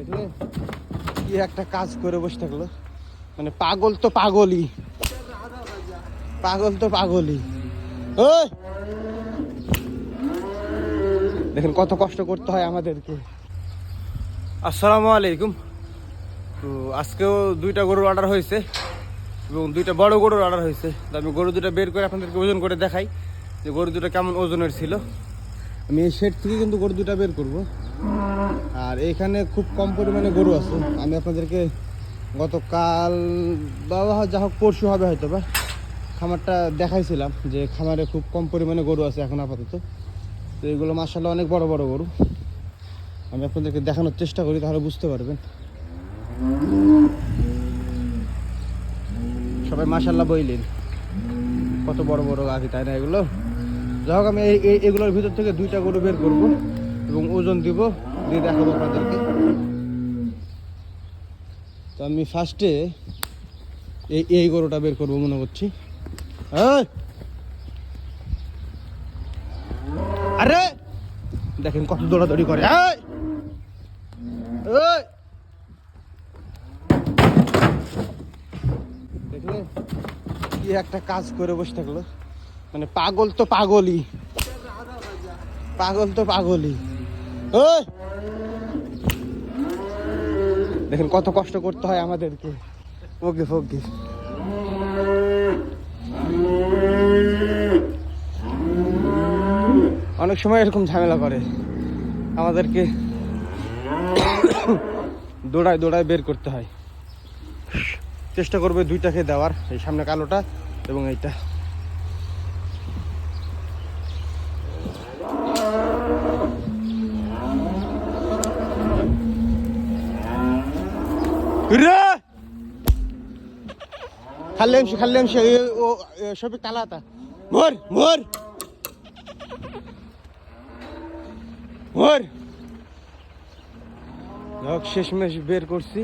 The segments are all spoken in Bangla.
দেখলে কি একটা কাজ করে বসে থাকলো, মানে পাগল তো পাগলই, পাগল তো পাগলই। ওই দেখেন কত কষ্ট করতে হয় আমাদেরকে। আসসালামু আলাইকুম। তো আজকেও দুইটা গরুর অর্ডার হয়েছে এবং দুইটা বড় গরুর অর্ডার হয়েছে। তো আমি গরু দুটো বের করে আপনাদেরকে ওজন করে দেখাই যে গরু দুটো কেমন ওজনের ছিল। আমি এই শেড থেকে কিন্তু গরু দুটো বের করব, আর এইখানে খুব কম পরিমাণে গরু আছে। আমি আপনাদেরকে গতকাল বাবা যা হোক পরশু হবে হয়তো বা খামারটা দেখাইছিলাম যে খামারে খুব কম পরিমাণে গরু আছে এখন আপাতত। তো এগুলো মাশাআল্লাহ অনেক বড় বড় গরু। আমি আপনাদেরকে দেখানোর চেষ্টা করি, তাহলে বুঝতে পারবেন। সবাই মাশাআল্লাহ বইলেন, কত বড় বড় গাভী, তাই না? এগুলো যাই হোক, আমি এগুলোর ভিতর থেকে দুইটা গরু বের করবো এবং ওজন দিব, দিয়ে দেখাবো আপনাদেরকে। তো আমি ফার্স্টে এই গরুটা বের করবো মনে করছি। আরে দেখেন কত দৌড়াদৌড়ি করে। দেখলে কি একটা কাজ করে বসে থাকলো, মানে পাগল তো পাগলই, পাগল তো পাগলই। দেখেন কত কষ্ট করতে হয় আমাদেরকে। ওকে ওকে, অনেক সময় এরকম ঝামেলা করে আমাদেরকে, দৌড়ায় দৌড়ায় বের করতে হয়। চেষ্টা করবে দুইটাকে দেওয়ার, এই সামনে কালোটা এবং এইটা। খাল্লেমশি ও সবই কালাতা মোর মোর মোর শেষমেশ বের করছি।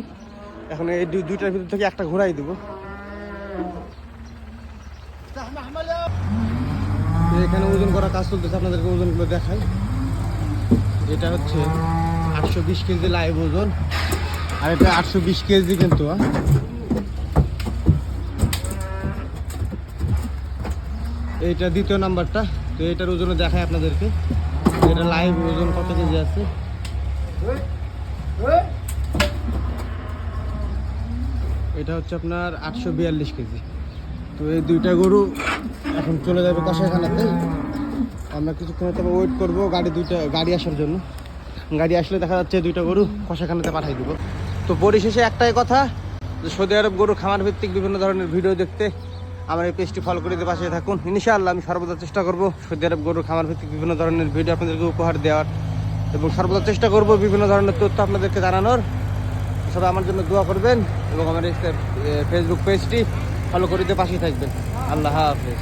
এখন এই দুইটার ভিতর থেকে একটা ঘোরাই দিব। এখানে ওজন করা কাজ চলতেছে, আপনাদেরকে ওজনগুলো দেখাই। এটা হচ্ছে 820 কেজি লাইভ ওজন, আর এটা 820 কেজি কিন্তু। এইটা দ্বিতীয় নাম্বারটা। তো এটার ওজনে দেখায় আপনাদেরকে, এটা লাইভ ওজন কত কেজি আছে। এটা হচ্ছে আপনার 842 কেজি। তো এই দুইটা গরু এখন চলে যাবে কষাইখানাতে। আমরা কিছুক্ষণ তবে ওয়েট করবো গাড়ি আসার জন্য। গাড়ি আসলে দেখা যাচ্ছে দুইটা গরু কষাইখানাতে পাঠাই দিব। তো পরিশেষে একটাই কথা, যে সৌদি আরব গরু খামার ভিত্তিক বিভিন্ন ধরনের ভিডিও দেখতে আমার এই পেজটি ফলো করে দিয়ে পাশে থাকুন। ইনশাআল্লাহ আমি সর্বদা চেষ্টা করবো সৌদি আরব গরু খামার ভিত্তিক বিভিন্ন ধরনের ভিডিও আপনাদেরকে উপহার দেওয়ার, এবং সর্বদা চেষ্টা করব বিভিন্ন ধরনের তথ্য আপনাদেরকে জানানোর। সবাই আমার জন্য দোয়া করবেন এবং আমার এই ফেসবুক পেজটি ফলো করে দিয়ে পাশে থাকবেন। আল্লাহ হাফেজ।